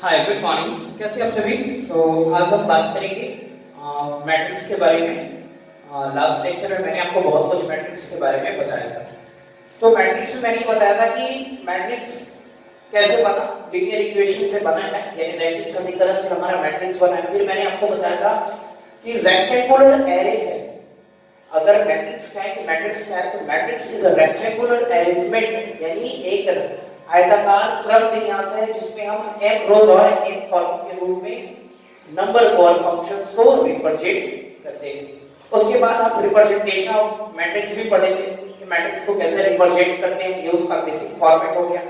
हाय, good morning. कैसे आप सभी? तो आज हम बात करेंगे मैट्रिक्स के बारे में। लास्ट लेक्चर में मैंने आपको बहुत कुछ मैट्रिक्स के बारे में बताया था। तो मैट्रिक्स में मैंने ये बताया था कि मैट्रिक्स कैसे बना, लीनियर इक्वेशन से बना है, यानी रैखिक समीकरण से हमारा मैट्रिक्स बना है। फिर मैंने आपको बताया था कि रेक्टेंगुलर एरे है। अगर मैट्रिक्स क्या है कि मैट्रिक्स क्या है, तो matrix is a rectangular arrangement, यानी एक आयताकार क्रम विन्यास है जिसमें हम m रोज और n कॉलम के रूप में नंबर और फंक्शंस को रिप्रेजेंट करते हैं। उसके बाद हम रिप्रेजेंटेशन ऑफ मैट्रिक्स भी पढ़ेंगे कि मैट्रिक्स को कैसे रिप्रेजेंट करते हैं। ये उसका बेसिक फॉर्मेट हो गया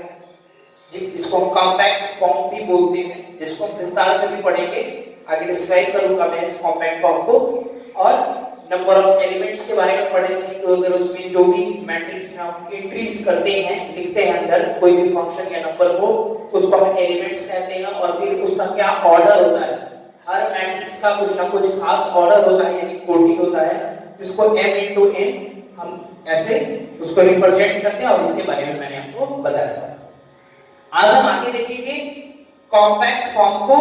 जी, इसको हम कॉम्पैक्ट फॉर्म भी बोलते हैं, जिसको हम विस्तार से भी पढ़ेंगे। आगे डिस्क्राइब करूंगा मैं इस कॉम्पैक्ट फॉर्म को। और नंबर ऑफ एलिमेंट्स के बारे में पढ़ेंगे कि अगर उसमें जो भी मैट्रिक्स में हम एंट्रीज करते हैं, लिखते हैं अंदर कोई भी फंक्शन या नंबर को, उसको हम एलिमेंट्स कहते हैं। और फिर उसका क्या ऑर्डर होता है, हर मैट्रिक्स का कुछ ना कुछ खास ऑर्डर होता है, यानी कोटि होता है, जिसको m into n हम ऐसे उसको रिप्रेजेंट करते हैं। और इसके बारे में मैंने आपको बताया था। आज हम आगे देखेंगे कॉम्पैक्ट फॉर्म को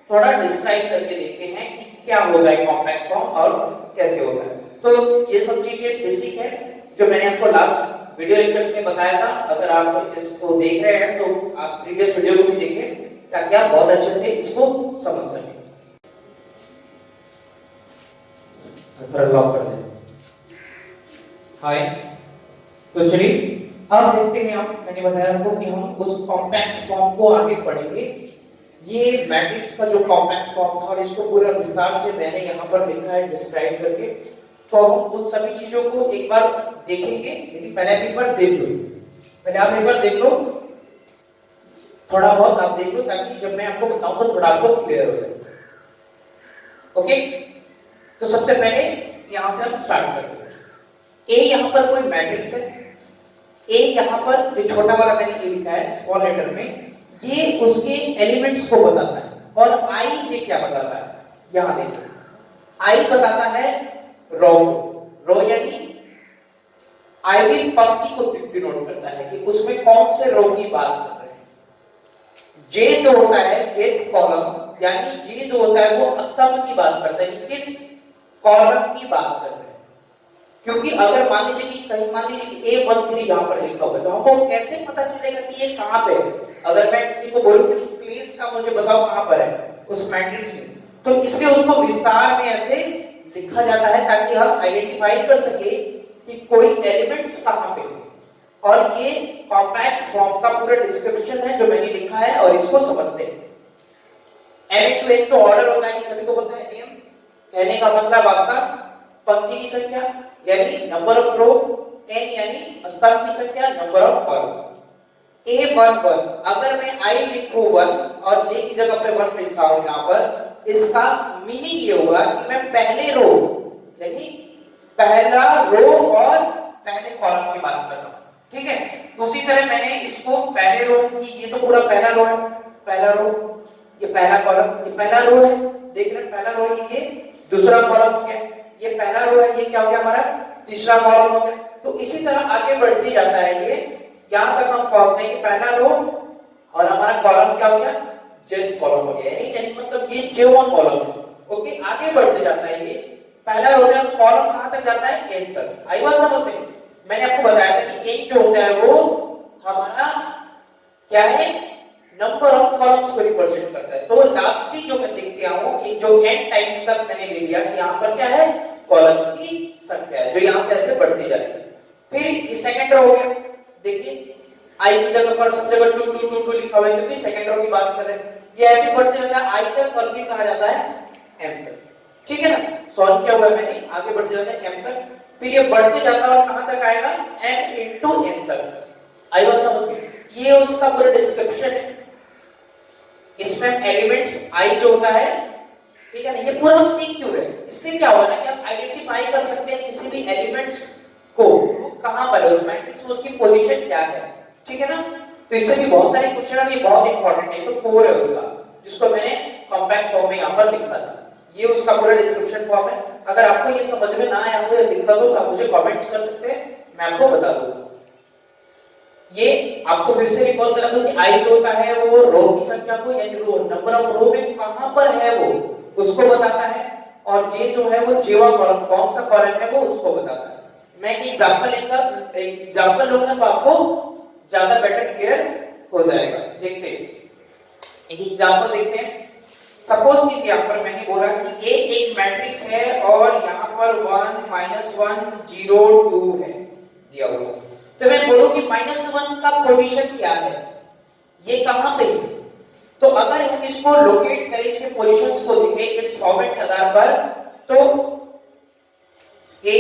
थोड़ा डिस्क्राइब करके देखते हैं कि क्या होगा ये कॉम्पैक्ट फॉर्म और कैसे होता है। तो ये सब चीजें बेसिक है जो मैंने आपको लास्ट वीडियो लेक्चर्स में बताया था। अगर आप इसको देख रहे हैं तो आप प्रीवियस वीडियो को भी देखें ताकि आप बहुत अच्छे से इसको समझ सकें। थोड़ा लॉक कर दें। हाय, तो चलिए अब देखते हैं। आप मैंने बताया आपको कि हम उस कॉम्पैक्ट फॉर्म को आगे पढ़ेंगे। ये मैट्रिक्स का जो कॉम्पैक्ट फॉर्म था और इसको पूरा विस्तार से मैंने यहाँ पर लिखा है डिस्क्राइब करके। तो हम उन सभी चीजों को एक बार देखेंगे, लेकिन पहले एक बार देख लो। पहले आप एक बार देख लो, थोड़ा बहुत आप देख लो, ताकि जब मैं आपको बताऊं तो थोड़ा आपको क्लियर हो जाए। ओके, तो सबसे पहले यहां से हम स्टार्ट करते हैं। ए यहाँ पर कोई मैट्रिक्स है। ए यहाँ पर जो छोटा वाला मैंने ए लिखा है स्मॉल लेटर में, ये उसके एलिमेंट्स को बताता है। और आई जे क्या बताता है, यहां देखिए, आई बताता है रो। रो यानी आई भी पंक्ति को डिनोट करता है कि उसमें कौन से रो की बात कर रहे हैं। जे जो होता है जेथ कॉलम, यानी जे जो होता है वो स्तंभ की बात करता है कि किस कॉलम की बात कर रहे हैं। क्योंकि अगर मान लीजिए कि कहीं मान लीजिए कि A13 यहाँ पर लिखा हुआ है, तो हमको कैसे पता चलेगा कि ये कहाँ पे है? अगर मैं किसी को बोलूं कि इस प्लेस का मुझे बताओ कहाँ पर है उस मैट्रिक्स में, तो इसलिए उसको विस्तार में ऐसे लिखा जाता है ताकि हम आइडेंटिफाई कर सके कि कोई एलिमेंट्स कहाँ पे है। और ये कॉम्पैक्ट फॉर्म का पूरा डिस्क्रिप्शन है जो मैंने लिखा है, और इसको समझते हैं। m into n तो ऑर्डर होता है, सभी को पता है। m कहने का मतलब आपका पंक्ति की संख्या यानी नंबर ऑफ रो, n यानी स्तंभ की संख्या, नंबर ऑफ कॉलम। A11, अगर मैं I लिखूं 1 और J की जगह पे 1 लिखा हूं यहाँ पर, इसका मीनिंग ये होगा कि मैं पहले रो यानी पहला रो और पहले कॉलम की बात कर रहा हूं। ठीक है, उसी तरह मैंने इसको पहले रो की, ये तो पूरा पहला रो है, पहला रो, ये पहला कॉलम, ये पहला रो है, देख रहे हैं पहला रो, ये दूसरा कॉलम हो गया, ये पहला रो है, ये क्या हो गया हमारा तीसरा कॉलम हो गया। तो इसी तरह आगे बढ़ते जाता है ये, यहां तक हम पहुंचते हैं कि पहला रो और हमारा कॉलम क्या हो गया जेथ कॉलम हो गया, यानी मतलब ये J1 कॉलम है। ओके, आगे बढ़ते जाता है ये पहला रो में कॉलम कहां तक जाता है n तक। आई बात समझ में? मैंने आपको बताया था कि n जो होता है वो हमारा क्या है, नंबर ऑफ कॉलम्स को रिप्रेजेंट करता है। तो लास्टली जो मैं देख के आऊं कि जो n टाइम्स तक मैंने ले लिया कि यहां पर क्या है कॉलम्स की संख्या है जो यहां से ऐसे बढ़ती जाती है। फिर ये सेकंड रो हो गया, देखिए आई की जगह पर सब जगह 2 2 2 2 लिखा हुआ है क्योंकि सेकंड रो की बात कर रहे हैं। ये ऐसे बढ़ते जाता है आई तक और फिर कहा जाता है m तक। ठीक है ना, सॉल्व किया हुआ है मैंने, आगे बढ़ते जाता है m तक, फिर ये बढ़ते जाता है और कहां तक आएगा n into m तक। आई बात समझ में? ये उसका पूरा डिस्क्रिप्शन है। इसमें एलिमेंट्स i जो होता है, ठीक है ना, ये पूरा हम सीख क्यों रहे हैं, इससे क्या होगा ना कि हम आइडेंटिफाई कर सकते हैं किसी भी एलिमेंट्स को कहां पर है उस मैट्रिक्स में, उसकी पोजीशन क्या है। ठीक है ना, तो इससे भी बहुत सारे क्वेश्चन है, ये बहुत इंपॉर्टेंट है, तो कोर है उसका, जिसको मैंने कॉम्पैक्ट फॉर्म में यहां पर लिखा था। ये उसका पूरा डिस्क्रिप्शन फॉर्म है। अगर आपको ये समझ में ना आया हो या दिक्कत हो तो आप मुझे कमेंट्स कर सकते हैं, मैं आपको बता दूंगा। ये आपको फिर से रिकॉल करा दूं कि आई जो होता है वो रो की संख्या को यानी रो नंबर ऑफ रो में कहां पर है वो उसको बताता है, और जे जो है वो जेवा कॉलम कौन सा कॉलम है वो उसको बताता है। मैं एक एग्जांपल लूंगा तो आपको ज्यादा बेटर क्लियर हो जाएगा। देखते हैं एक एग्जांपल देखते हैं। सपोज कीजिए यहाँ पर मैंने बोला कि ए एक मैट्रिक्स है और यहाँ पर 1 -1 0 2 है दिया हुआ, तो मैं बोलूं कि -1 का पोजीशन क्या है, ये कहां पे है। तो अगर हम इसको लोकेट करें, इसके पोजीशंस को देखें इस फॉर्मेट के आधार पर, तो ए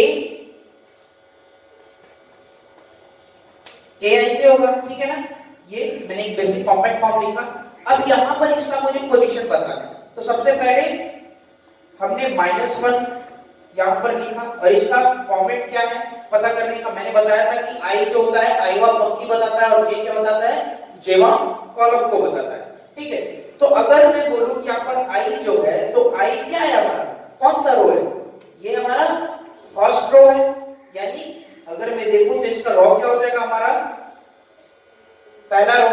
ऐसे होगा, ठीक है ना। ये मैंने एक बेसिक कॉम्पैक्ट फॉर्म लिखा। अब यहां पर इसका मुझे पोजीशन बताना है, तो सबसे पहले हमने -1 यहां पर लिखा और इसका फॉर्मेट क्या है पता करने का मैंने बताया था कि आई जो होता है आईवा पंक्ति बताता है और जे क्या बताता है, जेवा कॉलम को बताता है, ठीक है। तो अगर मैं बोलूं कि यहां पर आई जो है, तो आई क्या है हमारा, कौन सा रो है, ये हमारा फर्स्ट रो है, यानी अगर मैं देखूं तो इसका रो क्या हो जाएगा हमारा पहला रो।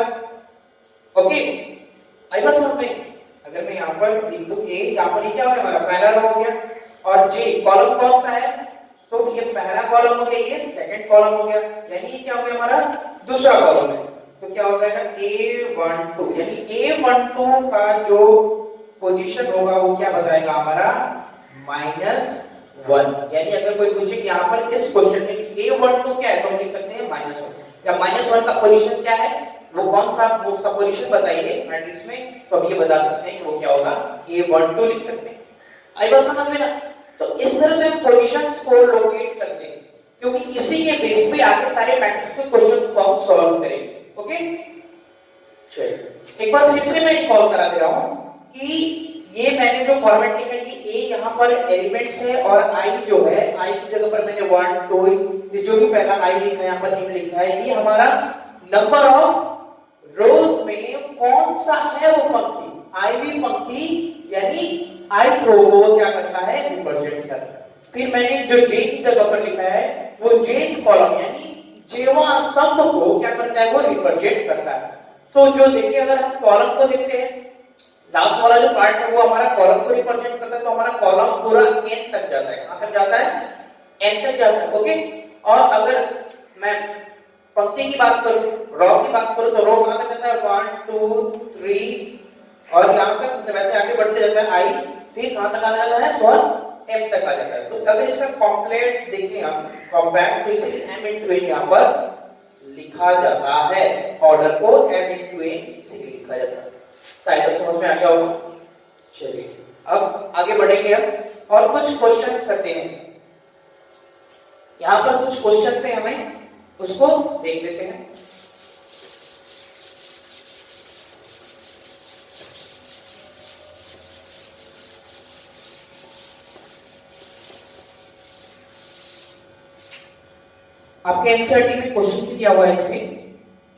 ओके, आई बस समझ में। अगर मैं यहां पर लिख दूं ए, यहां पर ये क्या हो गया हमारा पहला रो हो गया, और जे कॉलम कौन सा है, तो ये पहला कॉलम हो गया, ये सेकंड कॉलम हो गया, यानी ये क्या हो गया हमारा दूसरा कॉलम है। तो क्या हो जाएगा A12, यानी A12 का जो पोजीशन होगा वो क्या बताएगा हमारा -1। यानी अगर कोई पूछे कि यहाँ पर इस क्वेश्चन में A12 क्या है तो हम लिख सकते हैं -1, या -1 का पोजीशन क्या है वो कौन सा, उसका पोजीशन बताइए मैट्रिक्स में, तो हम ये बता सकते हैं कि वो क्या होगा A12 लिख सकते हैं। आई बात समझ में ना। तो इस तरह से हम पोजीशंस को लोकेट करते हैं, क्योंकि इसी के बेस पे आगे सारे मैट्रिक्स के क्वेश्चंस को हम सॉल्व करेंगे। ओके, चलिए एक बार फिर से मैं रिकॉल करा दे रहा हूं कि ये मैंने जो फॉर्मेट लिखा है कि ए यहां पर एलिमेंट्स है और आई जो है, आई की जगह पर मैंने 1 2 ये जो भी पहला आई लिखा है यहां पर इन लिखा है, ये हमारा नंबर ऑफ रोज में कौन सा है वो पंक्ति, आईवी पंक्ति, यानी ith रो को क्या करता है रिप्रेजेंट करता है। फिर मैंने जो जे की जगह पर लिखा है वो jth कॉलम यानी जेवा स्तंभ को क्या करता है वो रिप्रेजेंट करता है। तो जो देखिए अगर हम कॉलम को देखते हैं, लास्ट वाला जो पार्ट है वो हमारा कॉलम को रिप्रेजेंट करता है, तो हमारा कॉलम पूरा n तक जाता है, कहां तक जाता है n तक जाता है। ओके, और अगर मैं पंक्ति की बात करूं, रो की बात करूं, तो रो कहां तक जाता है 1 2 3 और यहां तक मतलब ऐसे आगे बढ़ते जाता है आई, फिर कहां तक आ जाता है स्वर m तक आ जाता है। तो अगर इसका कॉम्प्लेट देखें हम कॉम्पैक्ट, तो इसे m into n यहां पर लिखा जाता है, ऑर्डर को m into n इसे लिखा जाता है। शायद अब समझ में आ गया होगा। चलिए अब आगे बढ़ेंगे हम और कुछ क्वेश्चंस करते हैं। यहां पर कुछ क्वेश्चंस है, हमें उसको देख लेते हैं। आपके एनसीईआरटी में क्वेश्चन भी दिया हुआ है इसमें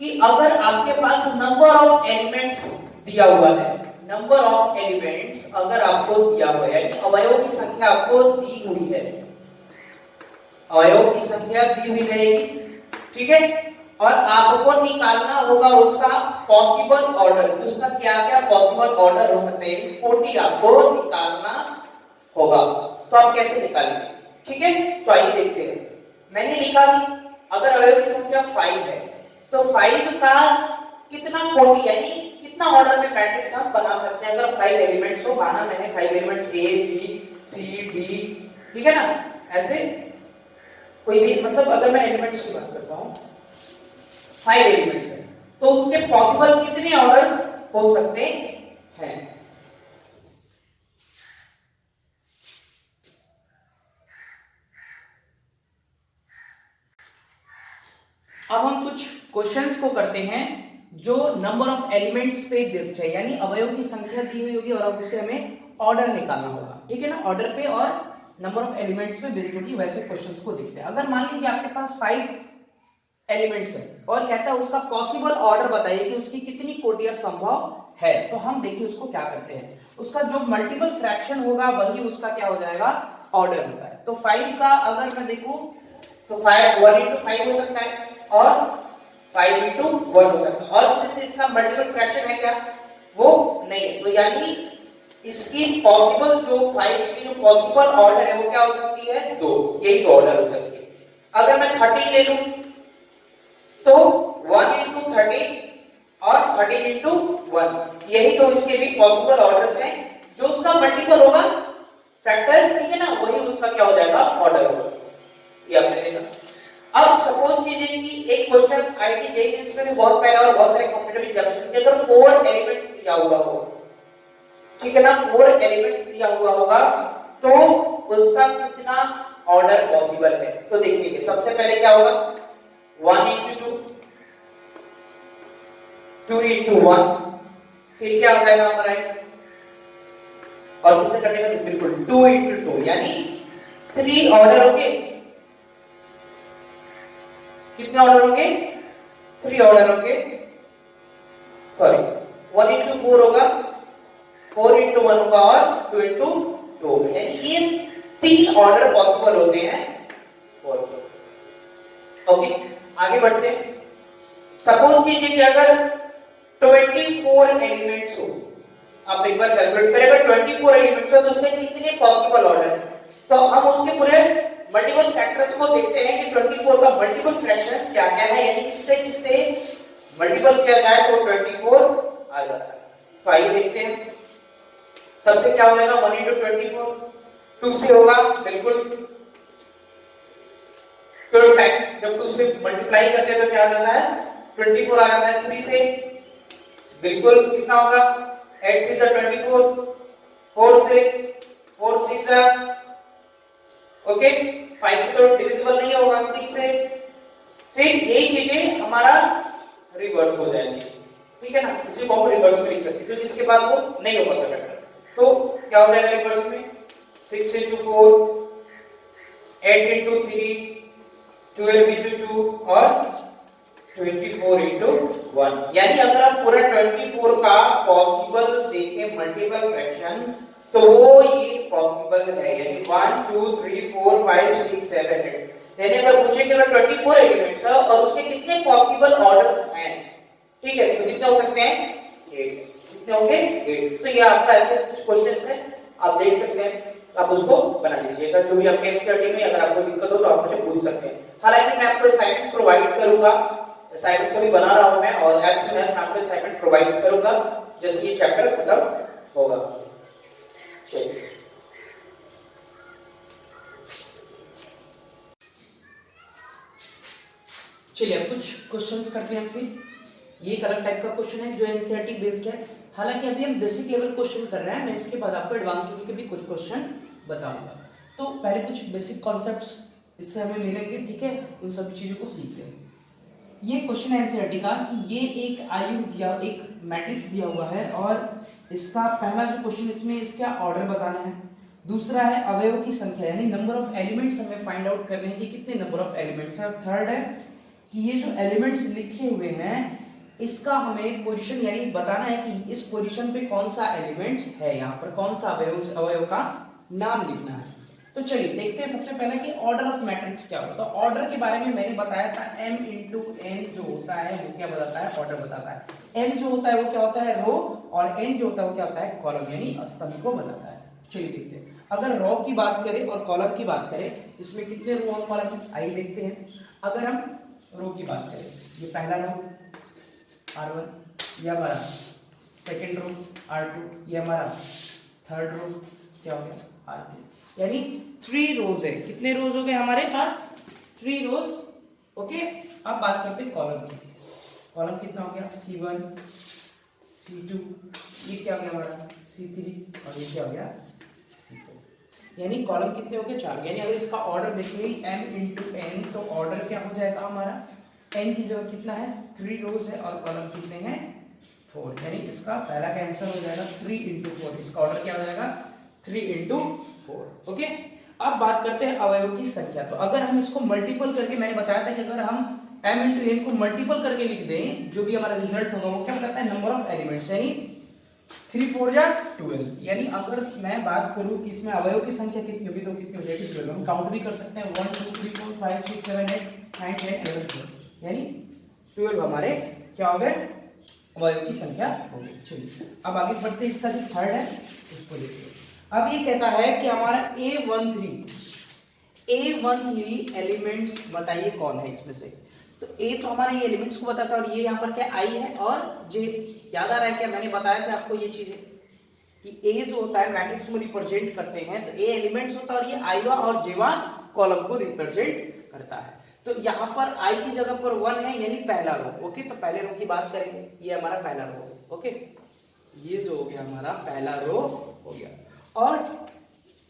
कि अगर आपके पास नंबर ऑफ एलिमेंट्स दिया हुआ है, नंबर ऑफ एलिमेंट्स अगर आपको दिया हुआ है यानी अवयवों की संख्या आपको दी हुई है, अवयवों की संख्या दी हुई रहेगी, ठीक है, और आपको निकालना होगा उसका पॉसिबल ऑर्डर, उसका क्या क्या पॉसिबल ऑर्डर हो सकते हैं, कोटि आपको निकालना होगा। तो आप कैसे निकालेंगे, ठीक है, तो आइए देखते हैं। मैंने लिखा अगर अवयव की संख्या 5 है तो 5 का कितना कोटि यानी कितना ऑर्डर में मैट्रिक्स हम बना सकते हैं। अगर 5 एलिमेंट्स हो, माना मैंने 5 elements A B C D, ठीक है ना, ऐसे कोई भी मतलब अगर मैं एलिमेंट्स की बात करता हूं 5 एलिमेंट्स है तो उसके पॉसिबल कितने ऑर्डर्स हो सकते हैं। अब हम कुछ क्वेश्चंस को करते हैं जो नंबर ऑफ एलिमेंट्स पे बेस्ड है, यानी अवयव की संख्या दी हुई होगी और अब उससे हमें ऑर्डर निकालना होगा, ठीक है ना, ऑर्डर पे और नंबर ऑफ एलिमेंट्स पे बेस्ड होगी। वैसे क्वेश्चंस को देखते हैं। अगर मान लीजिए आपके पास 5 एलिमेंट्स है और कहता है उसका पॉसिबल ऑर्डर बताइए कि उसकी कितनी कोटियां संभव है, तो हम देखिए उसको क्या करते हैं, उसका जो मल्टीपल फ्रैक्शन होगा वही उसका क्या हो जाएगा ऑर्डर होता है। तो 5 का अगर मैं देखूं तो 1 into 5 हो सकता है और 5 into 1 हो सकता है, और जैसे इसका मल्टीपल फ्रैक्शन है क्या, वो नहीं है, तो यानी इसकी पॉसिबल जो 5 की जो पॉसिबल ऑर्डर है वो क्या हो सकती है, 2, यही तो ऑर्डर हो सकती है। अगर मैं 13 ले लूं तो 1 into 13 और 13 into 1, यही तो इसके भी पॉसिबल ऑर्डर्स हैं, जो उसका मल्टीपल होगा फैक्टर, ठीक है ना, वही उसका क्या हो जाएगा, ऑर्डर होगा। ये आपने देखा। अब सपोज कीजिए कि एक क्वेश्चन आईटी जेईई मेंस में भी बहुत पहले और बहुत सारे कॉम्पिटिटिव एग्जामिनेशन के अगर 4 एलिमेंट्स दिया हुआ हो, ठीक है ना, 4 एलिमेंट्स दिया हुआ होगा, तो उसका कितना ऑर्डर पॉसिबल है। तो देखिए सबसे पहले क्या होगा, 1 into 2, 2 into 1, फिर क्या हो जाएगा हमारा, और किसे कटेगा तो बिल्कुल 2 into 2, यानी 3 ऑर्डर होंगे। कितने ऑर्डर होंगे, 3 ऑर्डर होंगे, सॉरी 1 into 4 होगा, 4 into 1 होगा, और 2 into 2, यानी ये 3 ऑर्डर पॉसिबल होते हैं 4। ओके, आगे बढ़ते हैं। सपोज कीजिए कि अगर 24 एलिमेंट्स हो, आप एक बार कैलकुलेट करें, अगर 24 एलिमेंट्स हो तो उसके कितने पॉसिबल ऑर्डर है, तो हम उसके पूरे मल्टीपल फैक्टर्स को देखते हैं कि 24 का मल्टीपल फ्रैक्शन क्या क्या है, यानी किससे किससे मल्टीपल किया जाए तो 24 आ जाता है। तो आइए देखते हैं, सबसे क्या हो जाएगा, 1 into 24, 2 से होगा, बिल्कुल 12 टाइम्स, जब 2 से मल्टीप्लाई करते हैं तो क्या आ जाता है, 24 आ जाता है। 3 से बिल्कुल कितना होगा, 8 3 24, 4 से 4 6 ओके, 5 से तो डिविजिबल नहीं होगा, 6 से, फिर यही चीजें हमारा रिवर्स हो जाएंगे, ठीक है ना, इसी को हम रिवर्स में लिख सकते हैं क्योंकि इसके बाद वो नहीं हो पाता फैक्टर। तो क्या हो जाएगा रिवर्स में, 6 into 4, 8 into 3, 12 into 2 और 24 into 1, यानी अगर आप पूरा 24 का पॉसिबल देखें मल्टीपल फ्रैक्शन तो वो ये पॉसिबल है, यानी 1 2 3 4 5 6 7 8, यानी अगर पूछे कि अगर 24 एलिमेंट्स है और उसके कितने पॉसिबल ऑर्डर्स हैं, ठीक है, तो कितने हो सकते हैं, 8, कितने होंगे, 8। तो ये आपका ऐसे कुछ क्वेश्चंस है, आप देख सकते हैं, आप उसको बना लीजिएगा, जो भी आपके एनसीईआरटी में अगर आपको दिक्कत हो तो आप मुझे पूछ सकते हैं। हालांकि मैं आपको असाइनमेंट प्रोवाइड करूंगा, असाइनमेंट सभी बना रहा हूं मैं, और एज सून एज मैं आपको असाइनमेंट प्रोवाइड करूंगा जैसे ये चैप्टर खत्म होगा। चलिए चलिए अब कुछ क्वेश्चंस करते हैं। फिर ये एक अलग टाइप का क्वेश्चन है जो एनसीईआरटी बेस्ड है। हालांकि अभी हम बेसिक लेवल क्वेश्चन कर रहे हैं, मैं इसके बाद आपको एडवांस लेवल के भी कुछ क्वेश्चन बताऊंगा। तो पहले कुछ बेसिक कॉन्सेप्ट्स इससे हमें मिलेंगे, ठीक है, उन सभी चीजों को सीख लें। ये क्वेश्चन है एनसीईआरटी का कि ये एक आयु दिया, एक मैट्रिक्स दिया हुआ है, और इसका पहला जो क्वेश्चन इसमें इसका ऑर्डर बताना है, दूसरा है अवयव की संख्या यानी नंबर ऑफ एलिमेंट्स हमें फाइंड आउट करने हैं कि कितने नंबर ऑफ एलिमेंट्स हैं, और थर्ड है कि ये जो एलिमेंट्स लिखे हुए हैं इसका हमें पोजीशन यानी बताना है कि इस पोजीशन पे कौन सा एलिमेंट्स है, यहाँ पर कौन सा अवयव का नाम लिखना है। तो चलिए देखते हैं सबसे पहले कि ऑर्डर ऑफ मैट्रिक्स क्या होता है। तो ऑर्डर के बारे में मैंने बताया था, m into n जो होता है वो क्या बताता है, ऑर्डर बताता है। m जो होता है वो क्या होता है, रो, और n जो होता है वो क्या होता है, कॉलम यानी स्तंभ को बताता है। चलिए देखते हैं, अगर रो की बात करें और कॉलम की बात करें तो इसमें कितने रो और कॉलम है, आइए देखते हैं। अगर हम रो की बात करें, ये पहला रो R1, ये हमारा सेकेंड रो R2, ये हमारा थर्ड रो क्या हो गया R3, यानी 3 रोज है। कितने रोज हो गए हमारे पास, 3 रोज। ओके, अब बात करते हैं कॉलम की। कॉलम कितना हो गया, C1 C2, ये क्या हो गया हमारा C3, और ये क्या हो गया C4, यानी कॉलम कितने हो गए, 4। यानी अगर इसका ऑर्डर देखें m into n तो ऑर्डर क्या हो जाएगा हमारा, n की जगह कितना है 3 रोज है, और कॉलम कितने हैं 4, यानी इसका पहला का आंसर हो जाएगा 3 into 4, इसका ऑर्डर क्या हो जाएगा 3 into 4। ओके, अब बात करते हैं अवयव की संख्या। तो अगर हम इसको मल्टीपल करके, मैंने बताया था कि अगर हम m into n को मल्टीपल करके लिख दें, जो भी हमारा रिजल्ट होगा वो क्या बताता है, नंबर ऑफ एलिमेंट्स, यानी 3 4 जा 12। यानी अगर मैं बात करूं कि इसमें अवयव की संख्या कितनी होगी तो कितनी हो जाएगी 12। हम काउंट भी कर सकते हैं 1 2 3 4 5 6 7 8 9 10 11 12, यानी 12 हमारे क्या हो गए, अवयव की संख्या हो गई। चलिए अब आगे बढ़ते, इसका जो थर्ड है उसको देखिए। अब ये कहता है कि हमारा A13 एलिमेंट्स बताइए कौन है इसमें से। तो A तो हमारा ये एलिमेंट्स को बताता है, और ये यहाँ पर क्या I है और J। याद आ रहा है क्या, मैंने बताया था आपको ये चीजें कि A जो होता है मैट्रिक्स को रिप्रेजेंट करते हैं, तो A एलिमेंट्स होता है और ये I और J कॉलम को रिप्रेजेंट करता है। तो यहाँ पर I की जगह पर 1 है, यानी पहला रो। ओके, तो पहले रो की बात करेंगे, ये हमारा पहला रो है। ओके, ये जो हो गया हमारा पहला रो हो गया, और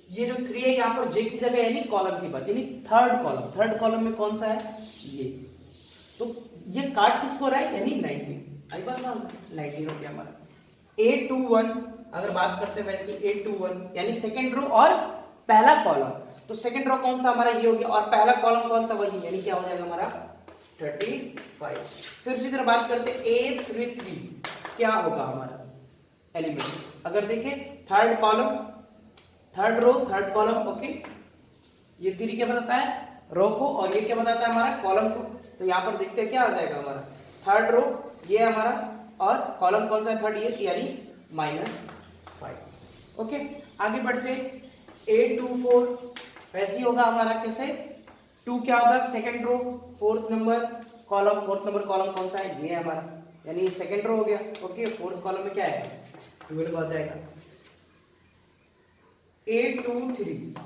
ये जो 3 है यहाँ पर J की जगह, यानी कॉलम की बात, यानी थर्ड कॉलम में कौन सा है ये, तो ये काट किसको रहा है, यानी 19। आई बात ना, 19 हो गया हमारा। A21 अगर बात करते हैं वैसे A21 यानी सेकंड रो और पहला कॉलम, तो सेकंड रो कौन सा हमारा ये हो गया, और पहला कॉलम कौन सा, वही, यानी क्या हो जाएगा हमारा 35। फिर उसी तरह बात करते हैं A33 क्या होगा हमारा एलिमेंट, अगर देखें third column, third row, third column. Okay, ये 3 क्या बताता है, रो को, और ये क्या बताता है हमारा कॉलम को। तो यहाँ पर देखते हैं क्या आ जाएगा हमारा थर्ड रो ये हमारा, और कॉलम कौन सा है थर्ड, ये यानी -5। ओके, आगे बढ़ते A24 वैसे ही होगा हमारा, कैसे 2 क्या होगा second row, fourth number column कौन सा है, ये है हमारा, यानी सेकंड रो हो गया। ओके, फोर्थ कॉलम में क्या है 12 आ जाएगा। A23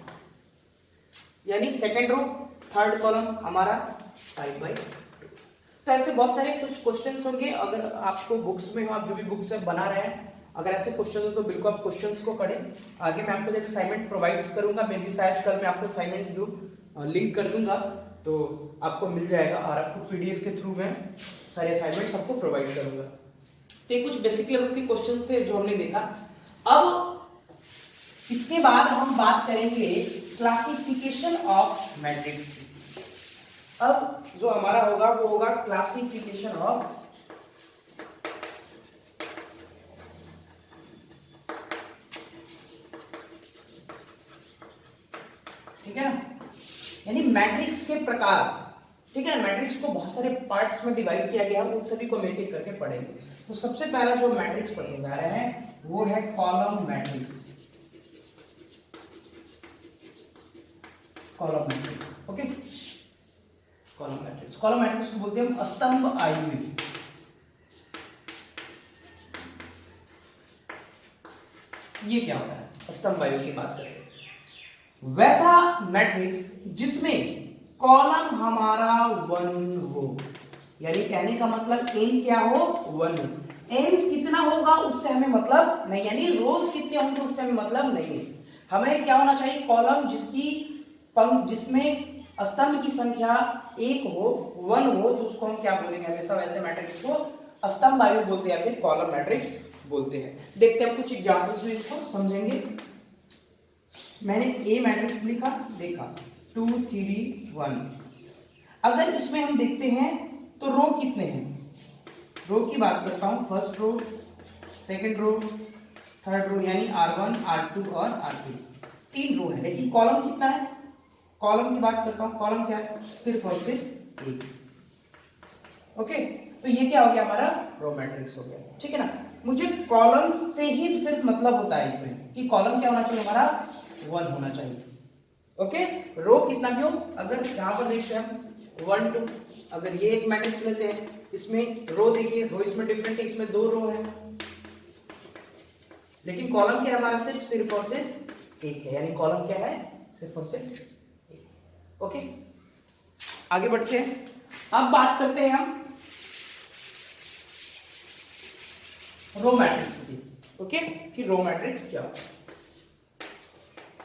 यानी सेकंड रो थर्ड कॉलम हमारा 5/2। तो ऐसे बहुत सारे कुछ क्वेश्चंस होंगे, अगर आपको बुक्स में हो, आप जो भी बुक्स में बना रहे हैं, अगर ऐसे क्वेश्चन हो तो बिल्कुल आप क्वेश्चंस को पढ़ें। आगे मैं आपको जब असाइनमेंट प्रोवाइड करूंगा, मैं भी शायद कल मैं आपको असाइनमेंट जो लिंक कर दूंगा, तो आपको मिल जाएगा, और आपको पीडीएफ के थ्रू मैं सारे असाइनमेंट्स आपको प्रोवाइड करूंगा। तो ये कुछ बेसिक लेवल के क्वेश्चंस थे जो हमने देखा। अब इसके बाद हम बात करेंगे क्लासिफिकेशन ऑफ मैट्रिक्स। अब जो हमारा होगा वो होगा क्लासिफिकेशन ऑफ ठीक है ना, यानी मैट्रिक्स के प्रकार। ठीक है ना, मैट्रिक्स को बहुत सारे पार्ट्स में डिवाइड किया गया है, उन सभी को एक एक करके पढ़ेंगे। तो सबसे पहला जो मैट्रिक्स पढ़ने जा रहे हैं वो है column matrix. Column matrix, okay, column matrix को बोलते हैं हम स्तंभ आयुवी। ये क्या होता है, स्तंभ आयुवी की बात करते हैं, वैसा मैट्रिक्स जिसमें कॉलम हमारा 1 हो, यानी कहने का मतलब n क्या हो 1 हो। n कितना होगा उससे हमें मतलब नहीं, यानी रोज कितने होंगे उससे हमें मतलब नहीं है। हमें क्या होना चाहिए, कॉलम जिसमें स्तंभ की संख्या 1 हो, 1 हो, तो उसको हम क्या बोलेंगे, हमेशा वैसे मैट्रिक्स को स्तंभ आयु बोलते हैं, फिर कॉलम मैट्रिक्स बोलते हैं। देखते हैं कुछ एग्जांपल्स में इसको समझेंगे। मैंने ए मैट्रिक्स लिखा, देखा 2 3 1। अगर इसमें हम देखते हैं तो रो कितने हैं, रो की बात करता हूं, first row, second row, third row, यानी R1 R2 और R3, 3 रो है। लेकिन कॉलम कितना है, कॉलम की बात करता हूं, कॉलम क्या है, सिर्फ और सिर्फ 1। ओके, तो ये क्या हो गया हमारा रो मैट्रिक्स हो गया। ठीक है ना, मुझे कॉलम से ही सिर्फ मतलब होता है इसमें कि कॉलम क्या होना चाहिए हमारा 1 होना चाहिए। ओके, रो कितना भी हो, अगर यहां पर देखते हैं हम 1 2, अगर ये एक मैट्रिक्स लेते हैं, इसमें रो देखिए, रो इसमें डिफरेंट है, इसमें 2 रो है, लेकिन कॉलम क्या है हमारा सिर्फ और सिर्फ 1 है, यानी कॉलम क्या है सिर्फ और सिर्फ 1। ओके, आगे बढ़ते हैं। अब बात करते हैं हम रो मैट्रिक्स की। ओके, कि रो मैट्रिक्स क्या होता है।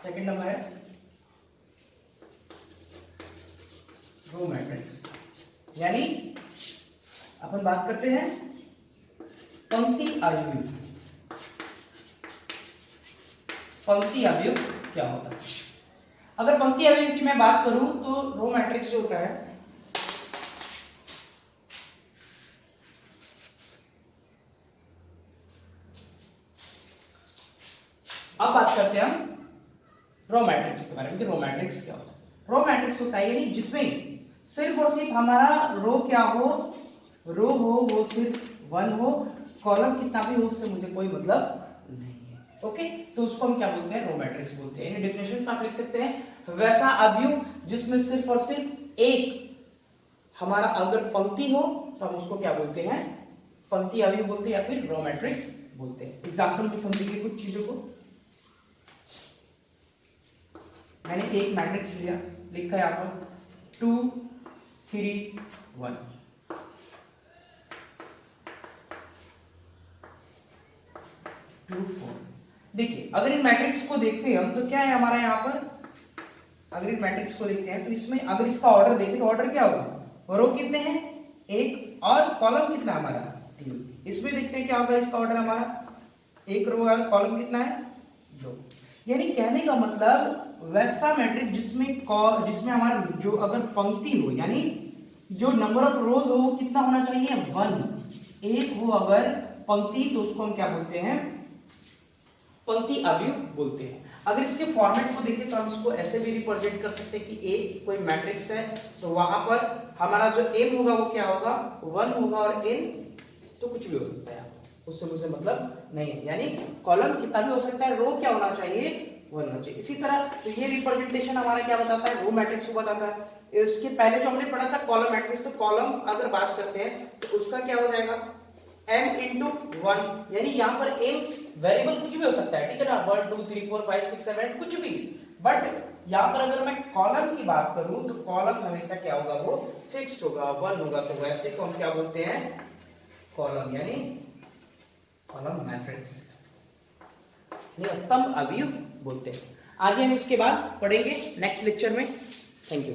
सेकंड नंबर है रो मैट्रिक्स, यानी अपन बात करते हैं पंक्ति अवयव। पंक्ति अवयव क्या होता है, अगर पंक्ति अवयव की मैं बात करूं तो रो मैट्रिक्स जो होता है, अब बात करते हैं हम रो मैट्रिक्स के बारे में कि रो मैट्रिक्स क्या होता है। रो मैट्रिक्स होता है यानी जिसमें सिर्फ और सिर्फ हमारा रो क्या हो रो हो वो सिर्फ 1 हो, कॉलम कितना भी हो उससे मुझे कोई मतलब नहीं है। ओके, तो उसको हम क्या बोलते हैं? रो मैट्रिक्स बोलते हैं। डेफिनेशन आप लिख सकते हैं, वैसा अवयव जिसमें सिर्फ और सिर्फ एक हमारा अगर पंक्ति हो तो हम उसको क्या बोलते हैं? पंक्ति अवयव बोलते हैं या फिर रो मैट्रिक्स बोलते हैं। एग्जाम्पल में समझिए कुछ चीजों को। मैंने एक मैट्रिक्स लिया, लिखा है यहाँ पर 2 3 1। देखिए अगर इन मैट्रिक्स को देखते हैं हम तो क्या है हमारा यहाँ पर, अगर इन मैट्रिक्स को देखते हैं तो इसमें अगर इसका ऑर्डर देखें तो ऑर्डर क्या होगा? रो कितने हैं? 1 और कॉलम कितना हमारा? 3। इसमें देखते हैं क्या होगा इसका ऑर्डर हमारा, 1 रो और कॉलम कितना है? 2। यानी कहने का मतलब वैसा मैट्रिक्स जिसमें हमारा जो अगर पंक्ति हो यानी जो नंबर ऑफ रोज हो वो कितना होना चाहिए? 1। 1 हो अगर पंक्ति तो उसको हम क्या बोलते हैं? पंक्ति अवयव बोलते हैं। अगर इसके फॉर्मेट को देखें तो हम इसको ऐसे भी रिप्रेजेंट कर सकते हैं कि ए कोई मैट्रिक्स है तो वहां पर हमारा जो एम होगा वो क्या होगा? 1 होगा और एन तो कुछ भी हो सकता है, उससे मुझे मतलब नहीं है। यानी कॉलम कितना भी हो सकता है, रो क्या होना चाहिए? 1 होना चाहिए। इसी तरह तो ये रिप्रेजेंटेशन हमारा क्या बताता है? रो मैट्रिक्स को बताता है। इसके पहले जो हमने पढ़ा था कॉलम मैट्रिक्स, तो कॉलम अगर बात करते हैं तो उसका क्या हो जाएगा? m इंटू 1, यानी यहाँ पर m वेरिएबल कुछ भी हो सकता है, ठीक है ना? 1 2 3 4 5 6 7 8 कुछ भी। बट यहाँ पर अगर मैं कॉलम की बात करूं तो कॉलम हमेशा क्या होगा? वो फिक्स्ड होगा, 1 होगा। तो वैसे को हम क्या बोलते हैं? कॉलम, यानी कॉलम मैट्रिक्स, यानी स्तंभ अवयव बोलते हैं। आगे हम इसके बाद पढ़ेंगे नेक्स्ट लेक्चर में। Thank you.